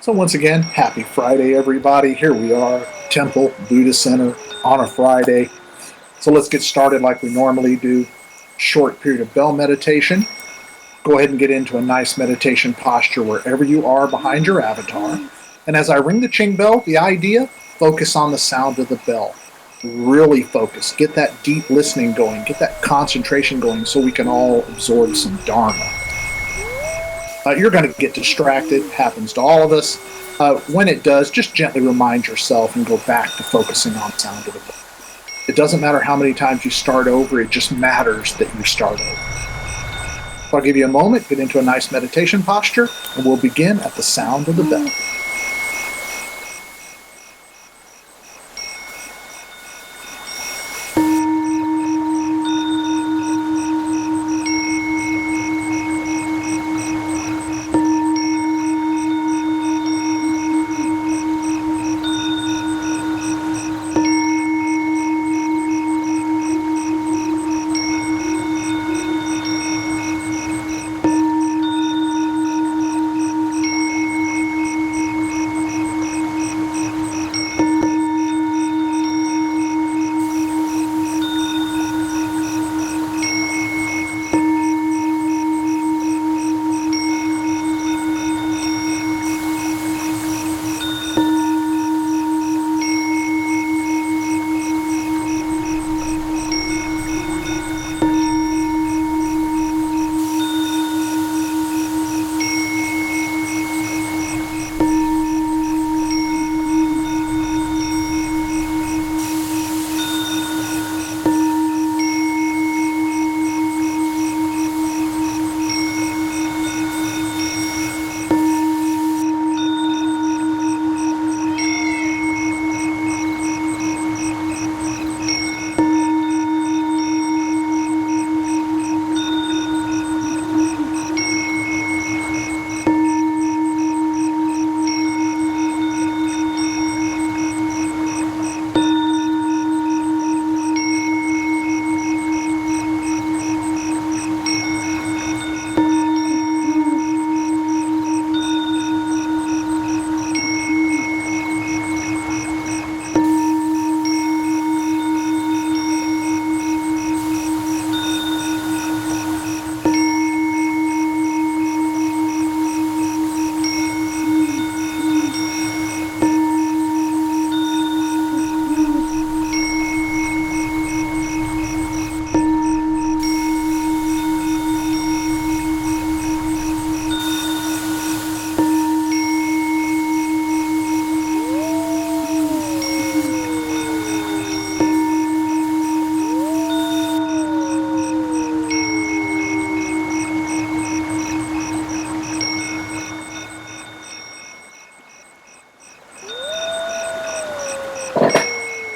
So once again, happy Friday, everybody. Here we are, Temple Buddha Center on a Friday. So let's get started like we normally do. Short period of bell meditation. Go ahead and get into a nice meditation posture wherever you are behind your avatar. And as I ring the Ching bell, the idea, focus on the sound of the bell. Really focus. Get that deep listening going. Get that concentration going so we can all absorb some Dharma. You're going to get distracted. It happens to all of us. When it does, just gently remind yourself and go back to focusing on the sound of the bell. It doesn't matter how many times you start over. It just matters that you start over. So I'll give you a moment, get into a nice meditation posture, and we'll begin at the sound of the bell.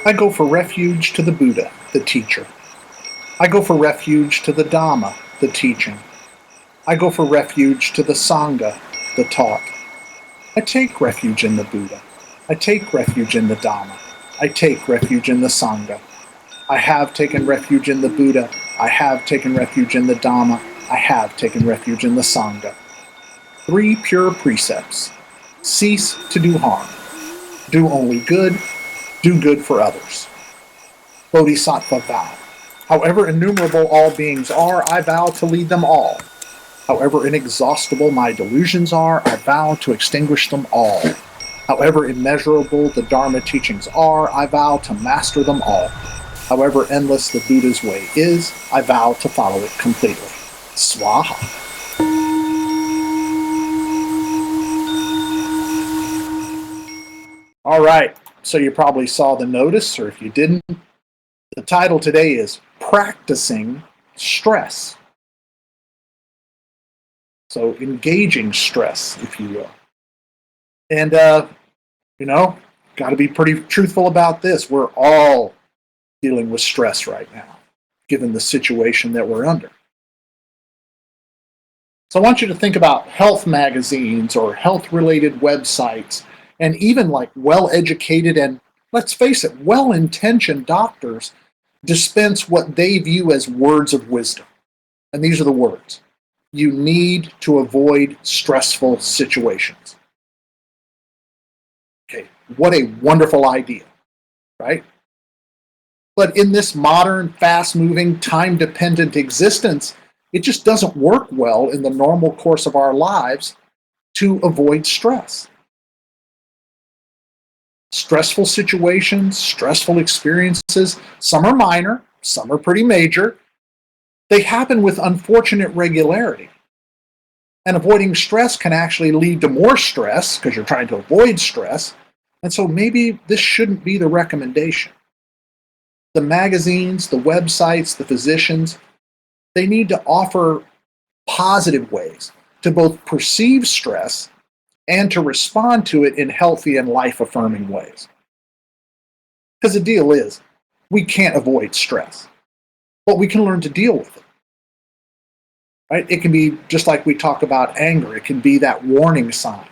I go for refuge to the Buddha, the teacher. I go for refuge to the Dharma, the teaching. I go for refuge to the Sangha, the taught. I take refuge in the Buddha. I take refuge in the Dharma. I take refuge in the Sangha. I have taken refuge in the Buddha. I have taken refuge in the Dharma. I have taken refuge in the Sangha. 3 pure precepts. Cease to do harm. Do only good. Do good for others. Bodhisattva vow. However innumerable all beings are, I vow to lead them all. However inexhaustible my delusions are, I vow to extinguish them all. However immeasurable the Dharma teachings are, I vow to master them all. However endless the Buddha's way is, I vow to follow it completely. Swaha. All right. So you probably saw the notice, or if you didn't, the title today is Practicing Stress. So engaging stress, if you will. And, got to be pretty truthful about this. We're all dealing with stress right now, given the situation that we're under. So I want you to think about health magazines or health-related websites, and even like well-educated and, let's face it, well-intentioned doctors dispense what they view as words of wisdom. And these are the words. You need to avoid stressful situations. Okay, what a wonderful idea, right? But in this modern, fast-moving, time-dependent existence, it just doesn't work well in the normal course of our lives to avoid stress. Stressful situations, stressful experiences, some are minor, some are pretty major. They happen with unfortunate regularity. And avoiding stress can actually lead to more stress because you're trying to avoid stress. And so maybe this shouldn't be the recommendation. The magazines, the websites, the physicians, they need to offer positive ways to both perceive stress and to respond to it in healthy and life-affirming ways. Because the deal is, we can't avoid stress, but we can learn to deal with it. Right? It can be just like we talk about anger. It can be that warning sign.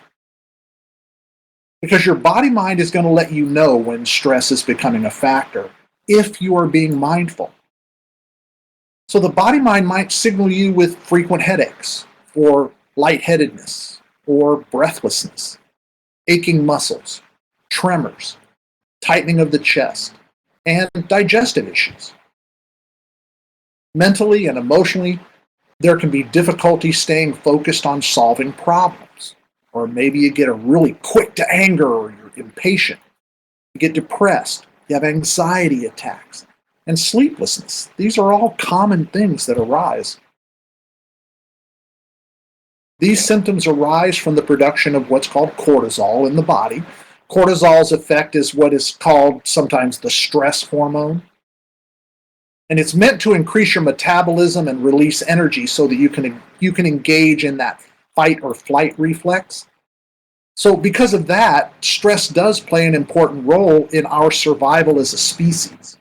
Because your body-mind is going to let you know when stress is becoming a factor if you are being mindful. So the body-mind might signal you with frequent headaches, or lightheadedness, or breathlessness, aching muscles, tremors, tightening of the chest, and digestive issues. Mentally and emotionally, there can be difficulty staying focused on solving problems. Or maybe you get a really quick to anger, or you're impatient. You get depressed. You have anxiety attacks and sleeplessness. These are all common things that arise. These symptoms arise from the production of what's called cortisol in the body. Cortisol's effect is what is called sometimes the stress hormone. And it's meant to increase your metabolism and release energy so that you can engage in that fight or flight reflex. So because of that, stress does play an important role in our survival as a species.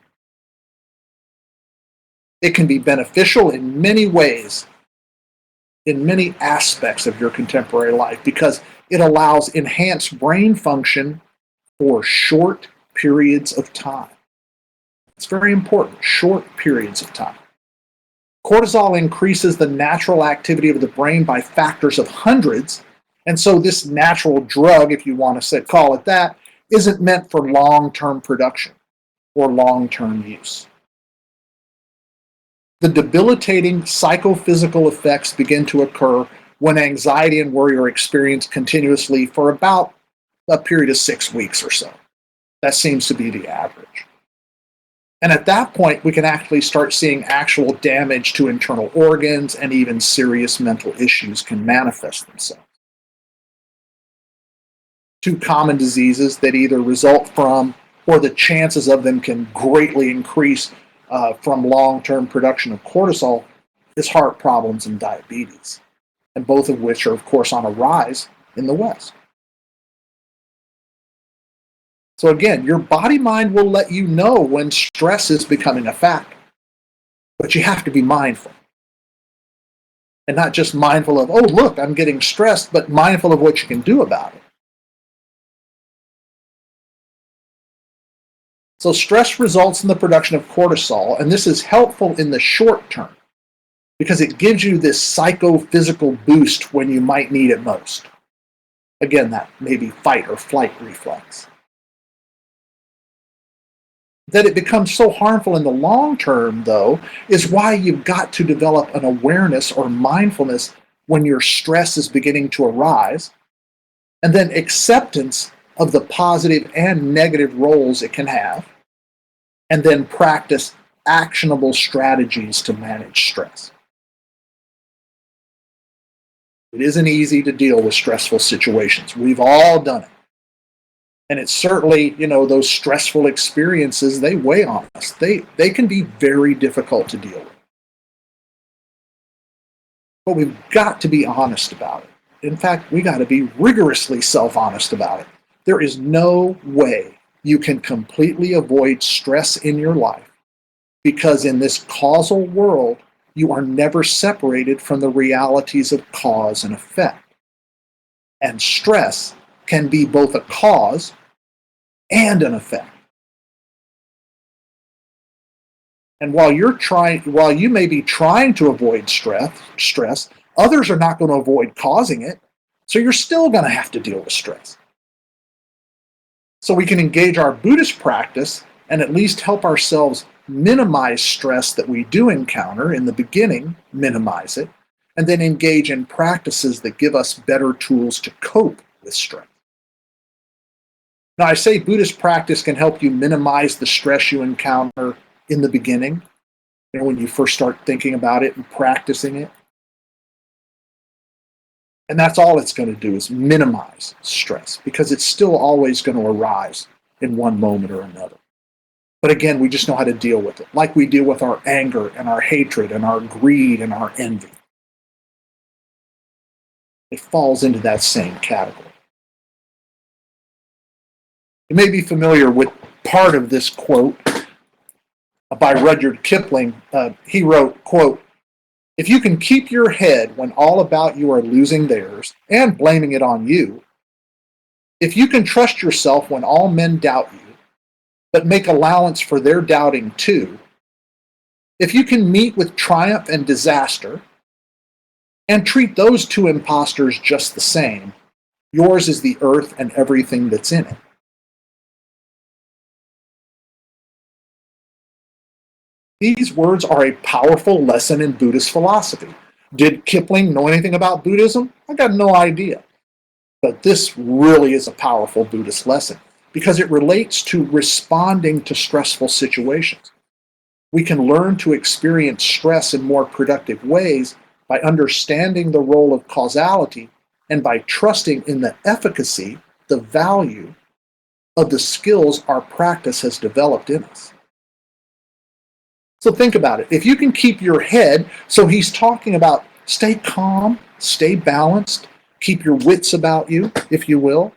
It can be beneficial in many ways, in many aspects of your contemporary life, because it allows enhanced brain function for short periods of time. It's very important, short periods of time. Cortisol increases the natural activity of the brain by factors of hundreds, and so this natural drug, if you want to call it that, isn't meant for long-term production or long-term use. The debilitating psychophysical effects begin to occur when anxiety and worry are experienced continuously for about a period of 6 weeks or so. That seems to be the average. And at that point, we can actually start seeing actual damage to internal organs, and even serious mental issues can manifest themselves. Two common diseases that either result from, or the chances of them can greatly increase from long-term production of cortisol, is heart problems and diabetes, and both of which are, of course, on a rise in the West. So again, your body-mind will let you know when stress is becoming a factor, but you have to be mindful. And not just mindful of, oh, look, I'm getting stressed, but mindful of what you can do about it. So stress results in the production of cortisol, and this is helpful in the short term because it gives you this psychophysical boost when you might need it most. Again, that maybe fight or flight reflex. That it becomes so harmful in the long term, though, is why you've got to develop an awareness or mindfulness when your stress is beginning to arise, and then acceptance of the positive and negative roles it can have, and then practice actionable strategies to manage stress. It isn't easy to deal with stressful situations. We've all done it. And it's certainly, those stressful experiences, they weigh on us. They can be very difficult to deal with. But we've got to be honest about it. In fact, we got to be rigorously self-honest about it. There is no way you can completely avoid stress in your life, because in this causal world, you are never separated from the realities of cause and effect. And stress can be both a cause and an effect. And while you may be trying to avoid stress, others are not going to avoid causing it. So you're still going to have to deal with stress. So we can engage our Buddhist practice and at least help ourselves minimize stress that we do encounter in the beginning, minimize it, and then engage in practices that give us better tools to cope with stress. Now, I say Buddhist practice can help you minimize the stress you encounter in the beginning, when you first start thinking about it and practicing it. And that's all it's going to do is minimize stress, because it's still always going to arise in one moment or another. But again, we just know how to deal with it, like we deal with our anger and our hatred and our greed and our envy. It falls into that same category. You may be familiar with part of this quote by Rudyard Kipling. He wrote, quote, "If you can keep your head when all about you are losing theirs and blaming it on you, if you can trust yourself when all men doubt you, but make allowance for their doubting too, if you can meet with triumph and disaster and treat those two impostors just the same, yours is the earth and everything that's in it." These words are a powerful lesson in Buddhist philosophy. Did Kipling know anything about Buddhism? I got no idea. But this really is a powerful Buddhist lesson because it relates to responding to stressful situations. We can learn to experience stress in more productive ways by understanding the role of causality and by trusting in the efficacy, the value of the skills our practice has developed in us. So think about it. If you can keep your head, so he's talking about stay calm, stay balanced, keep your wits about you, if you will.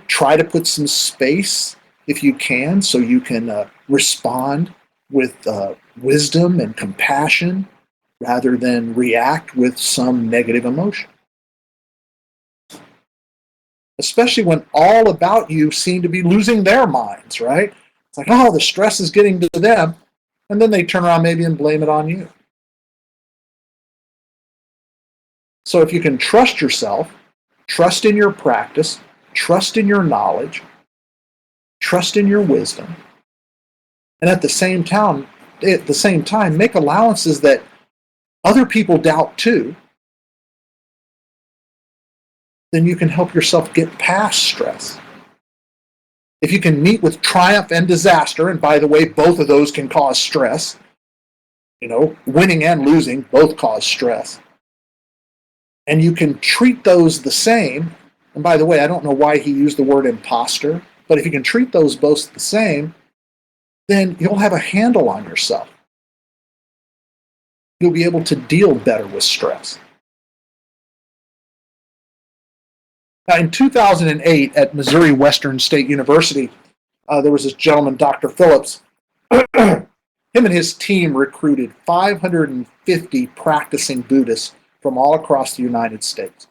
Try to put some space if you can, so you can respond with wisdom and compassion rather than react with some negative emotion. Especially when all about you seem to be losing their minds, right? It's like, oh, the stress is getting to them. And then they turn around maybe and blame it on you. So if you can trust yourself, trust in your practice, trust in your knowledge, trust in your wisdom, and at the same time, make allowances that other people doubt too, then you can help yourself get past stress. If you can meet with triumph and disaster, and by the way, both of those can cause stress, winning and losing both cause stress. And you can treat those the same, and by the way, I don't know why he used the word imposter, but if you can treat those both the same, then you'll have a handle on yourself. You'll be able to deal better with stress. Now, in 2008 at Missouri Western State University, there was this gentleman, Dr. Phillips. Him and his team recruited 550 practicing Buddhists from all across the United States.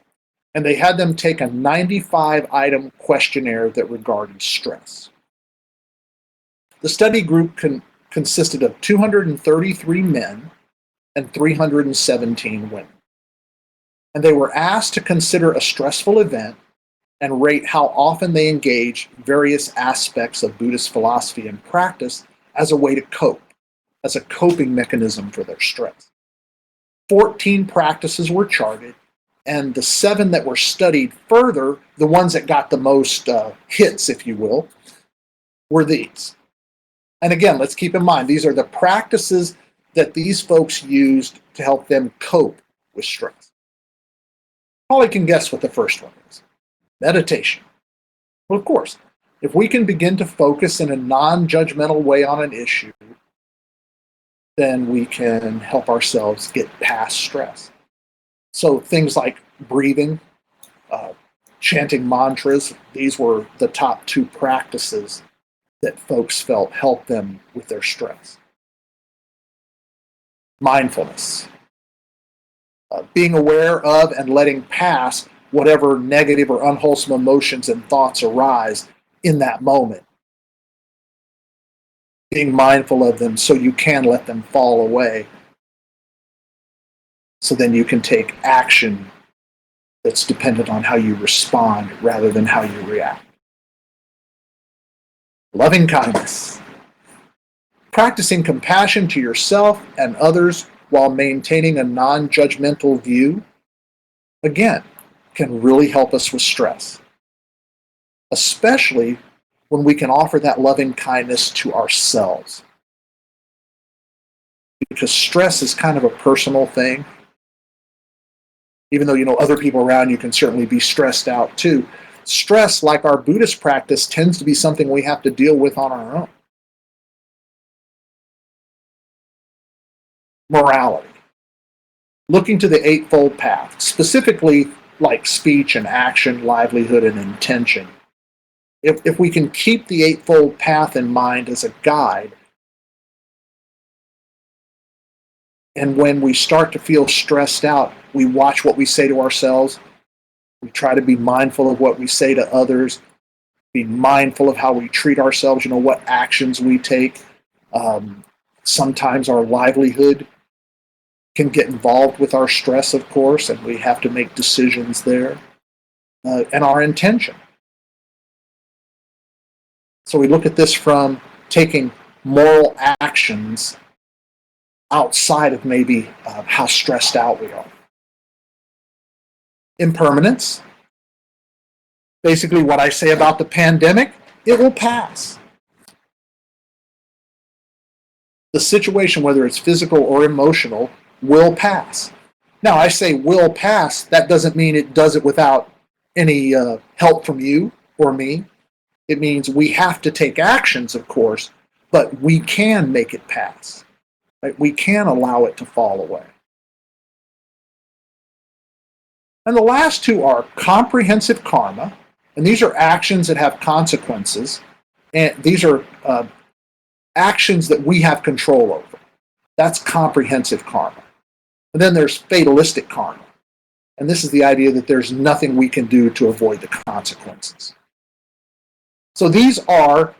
And they had them take a 95-item questionnaire that regarded stress. The study group consisted of 233 men and 317 women. And they were asked to consider a stressful event and rate how often they engage various aspects of Buddhist philosophy and practice as a way to cope, as a coping mechanism for their stress. 14 practices were charted, and the 7 that were studied further, the ones that got the most hits, if you will, were these. And again, let's keep in mind, these are the practices that these folks used to help them cope with stress. Probably can guess what the first one is. Meditation. Well, of course, if we can begin to focus in a non-judgmental way on an issue, then we can help ourselves get past stress. So things like breathing, chanting mantras, these were the top 2 practices that folks felt helped them with their stress. Mindfulness. Being aware of and letting pass whatever negative or unwholesome emotions and thoughts arise in that moment. Being mindful of them so you can let them fall away. So then you can take action that's dependent on how you respond rather than how you react. Loving kindness. Practicing compassion to yourself and others while maintaining a non-judgmental view, again, can really help us with stress, especially when we can offer that loving kindness to ourselves. Because stress is kind of a personal thing. Even though, other people around you can certainly be stressed out too. Stress, like our Buddhist practice, tends to be something we have to deal with on our own. Morality. Looking to the Eightfold Path, specifically like speech and action, livelihood, and intention. If we can keep the Eightfold Path in mind as a guide, and when we start to feel stressed out, we watch what we say to ourselves. We try to be mindful of what we say to others, be mindful of how we treat ourselves, what actions we take. Sometimes our livelihood can get involved with our stress, of course, and we have to make decisions there. And our intention. So we look at this from taking moral actions outside of maybe how stressed out we are. Impermanence. Basically what I say about the pandemic, it will pass. The situation, whether it's physical or emotional, will pass. Now, I say will pass, that doesn't mean it does it without any help from you or me. It means we have to take actions, of course, but we can make it pass. Right? We can allow it to fall away. And the last two are comprehensive karma, and these are actions that have consequences, and these are actions that we have control over. That's comprehensive karma. And then there's fatalistic karma, and this is the idea that there's nothing we can do to avoid the consequences. So these are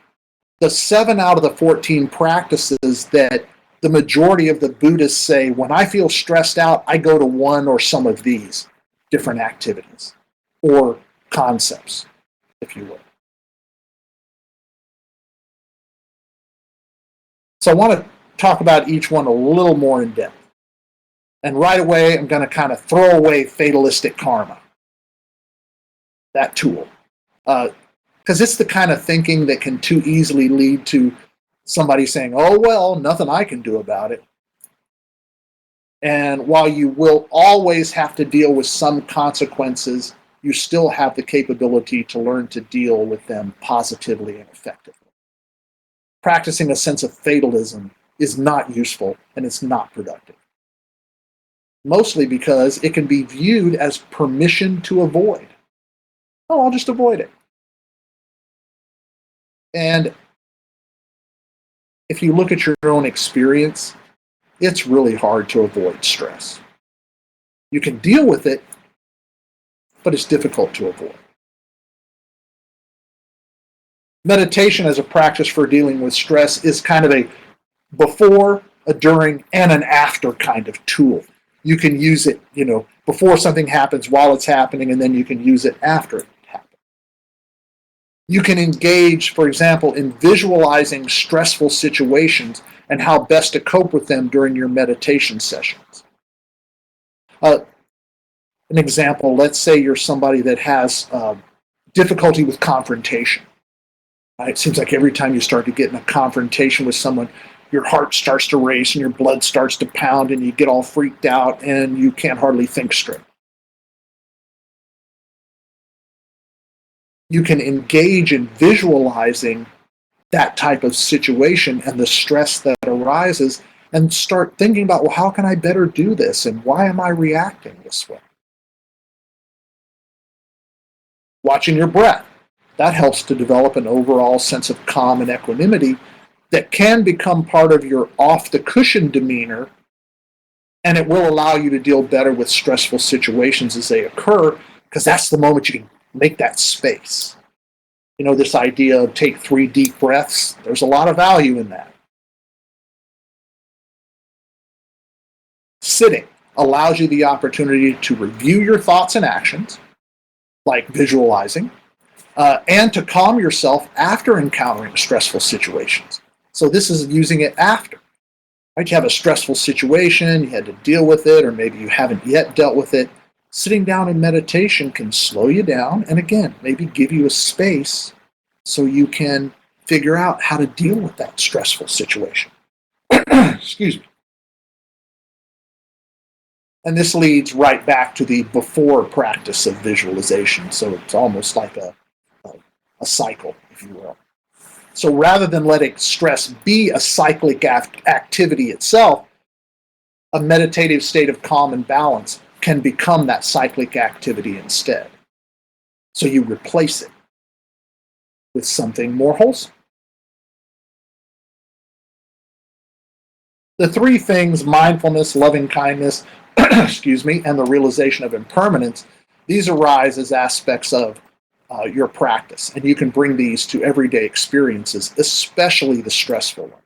the 7 out of the 14 practices that the majority of the Buddhists say, when I feel stressed out, I go to one or some of these different activities or concepts, if you will. So I want to talk about each one a little more in depth. And right away, I'm going to kind of throw away fatalistic karma, that tool. Because it's the kind of thinking that can too easily lead to somebody saying, oh, well, nothing I can do about it. And while you will always have to deal with some consequences, you still have the capability to learn to deal with them positively and effectively. Practicing a sense of fatalism is not useful and it's not productive. Mostly because it can be viewed as permission to avoid. Oh, I'll just avoid it. And if you look at your own experience, it's really hard to avoid stress. You can deal with it, but it's difficult to avoid. Meditation as a practice for dealing with stress is kind of a before, a during, and an after kind of tool. You can use it, before something happens, while it's happening, and then you can use it after it happens. You can engage, for example, in visualizing stressful situations and how best to cope with them during your meditation sessions. An example, let's say you're somebody that has difficulty with confrontation. It seems like every time you start to get in a confrontation with someone, your heart starts to race and your blood starts to pound and you get all freaked out and you can't hardly think straight. You can engage in visualizing that type of situation and the stress that arises and start thinking about, well, how can I better do this and why am I reacting this way? Watching your breath. That helps to develop an overall sense of calm and equanimity that can become part of your off-the-cushion demeanor, and it will allow you to deal better with stressful situations as they occur, because that's the moment you can make that space. This idea of take 3 deep breaths, there's a lot of value in that. Sitting allows you the opportunity to review your thoughts and actions, like visualizing, and to calm yourself after encountering stressful situations. So this is using it after. Right? You have a stressful situation, you had to deal with it, or maybe you haven't yet dealt with it. Sitting down in meditation can slow you down and, again, maybe give you a space so you can figure out how to deal with that stressful situation. Excuse me. And this leads right back to the before practice of visualization. So it's almost like a cycle, if you will. So rather than letting stress be a cyclic activity itself, a meditative state of calm and balance can become that cyclic activity instead. So you replace it with something more wholesome. The three things, mindfulness, loving kindness, excuse me, and the realization of impermanence, these arise as aspects of your practice. And you can bring these to everyday experiences, especially the stressful one.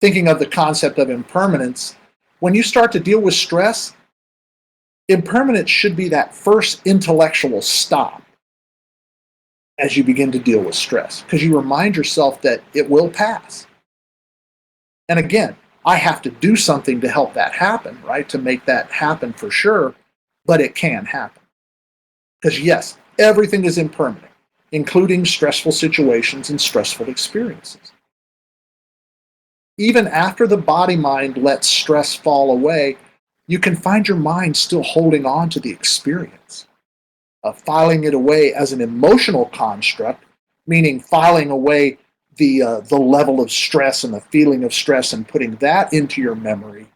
Thinking of the concept of impermanence, when you start to deal with stress, impermanence should be that first intellectual stop as you begin to deal with stress, because you remind yourself that it will pass. And again, I have to do something to help that happen, right? To make that happen for sure, but it can happen. Because yes, everything is impermanent, including stressful situations and stressful experiences. Even after the body-mind lets stress fall away, you can find your mind still holding on to the experience. Filing it away as an emotional construct, meaning filing away the level of stress and the feeling of stress and putting that into your memory,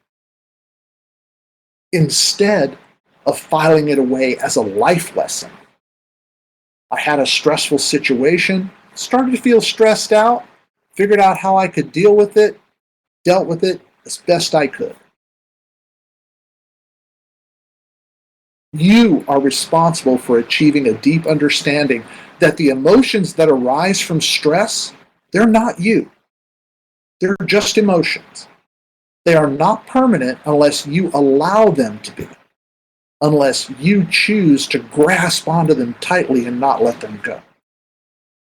instead of filing it away as a life lesson. I had a stressful situation, started to feel stressed out, figured out how I could deal with it, dealt with it as best I could. You are responsible for achieving a deep understanding that the emotions that arise from stress, they're not you. They're just emotions. They are not permanent unless you allow them to be, unless you choose to grasp onto them tightly and not let them go,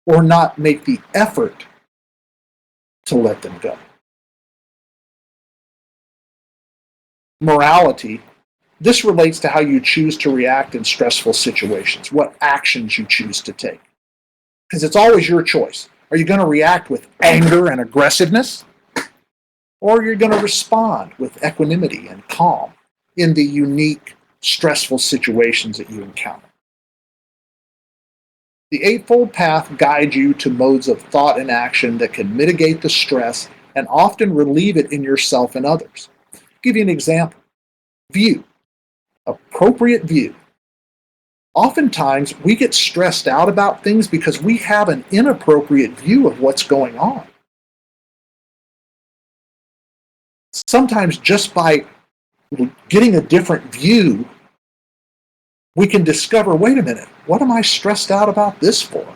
or not make the effort to let them go. Morality, this relates to how you choose to react in stressful situations, what actions you choose to take. Because it's always your choice. Are you going to react with anger and aggressiveness? Or you're going to respond with equanimity and calm in the unique, stressful situations that you encounter. The Eightfold Path guides you to modes of thought and action that can mitigate the stress and often relieve it in yourself and others. I'll give you an example. View. Appropriate view. Oftentimes, we get stressed out about things because we have an inappropriate view of what's going on. Sometimes just by getting a different view, we can discover, wait a minute, what am I stressed out about this for?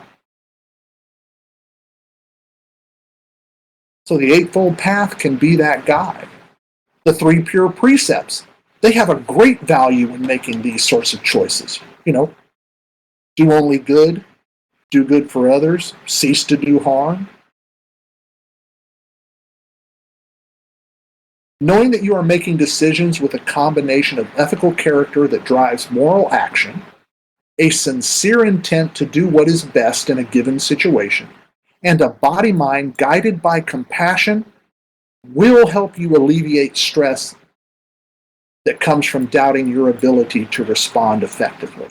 So the Eightfold Path can be that guide. The Three Pure Precepts, they have a great value in making these sorts of choices. Do only good, do good for others, cease to do harm. Knowing that you are making decisions with a combination of ethical character that drives moral action, a sincere intent to do what is best in a given situation, and a body-mind guided by compassion will help you alleviate stress that comes from doubting your ability to respond effectively.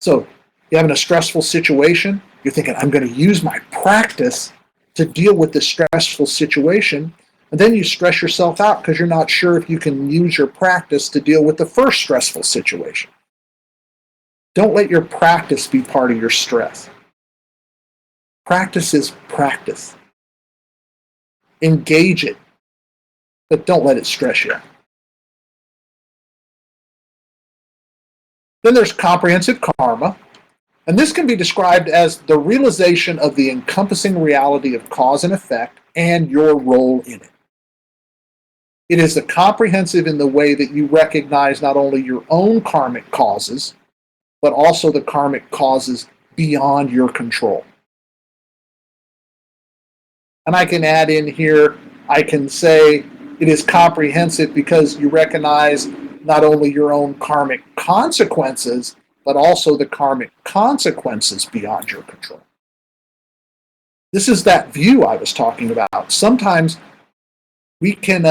So, you're having a stressful situation, you're thinking, I'm going to use my practice to deal with this stressful situation, and then you stress yourself out because you're not sure if you can use your practice to deal with the first stressful situation. Don't let your practice be part of your stress. Practice is practice. Engage it, but don't let it stress you. Then there's comprehensive karma, and this can be described as the realization of the encompassing reality of cause and effect and your role in it. It is the comprehensive in the way that you recognize not only your own karmic causes, but also the karmic causes beyond your control. And I can add in here, I can say it is comprehensive because you recognize not only your own karmic consequences, but also the karmic consequences beyond your control. This is that view I was talking about. Sometimes we can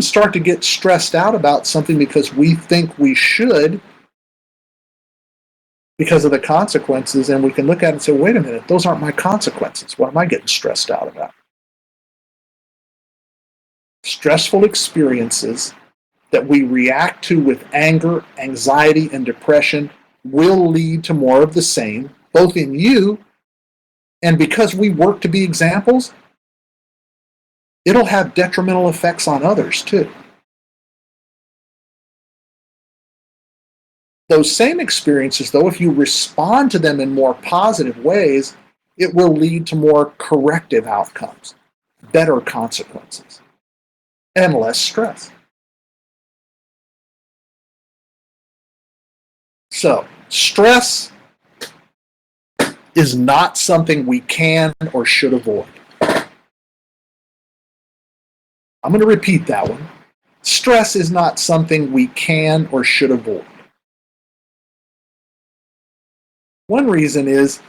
start to get stressed out about something because we think we should because of the consequences, and we can look at it and say, wait a minute, those aren't my consequences. What am I getting stressed out about? Stressful experiences that we react to with anger, anxiety, and depression will lead to more of the same, both in you, and because we work to be examples, it'll have detrimental effects on others too. Those same experiences, though, if you respond to them in more positive ways, it will lead to more corrective outcomes, better consequences, and less stress. So, stress is not something we can or should avoid. I'm going to repeat that one. Stress is not something we can or should avoid. One reason is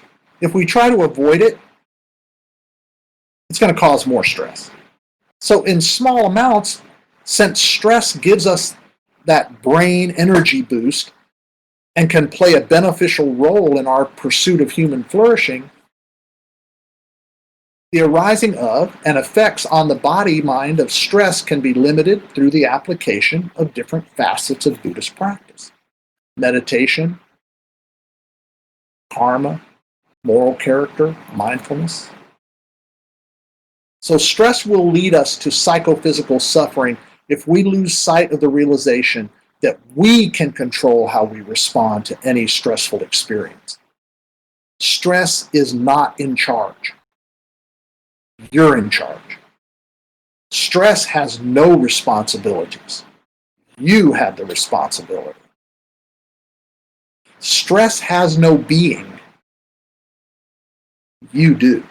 if we try to avoid it, it's going to cause more stress. So in small amounts, since stress gives us that brain energy boost and can play a beneficial role in our pursuit of human flourishing, the arising of and effects on the body-mind of stress can be limited through the application of different facets of Buddhist practice. Meditation, karma, moral character, mindfulness. So stress will lead us to psychophysical suffering if we lose sight of the realization that we can control how we respond to any stressful experience. Stress is not in charge. You're in charge. Stress has no responsibilities. You have the responsibility. Stress has no being. You do.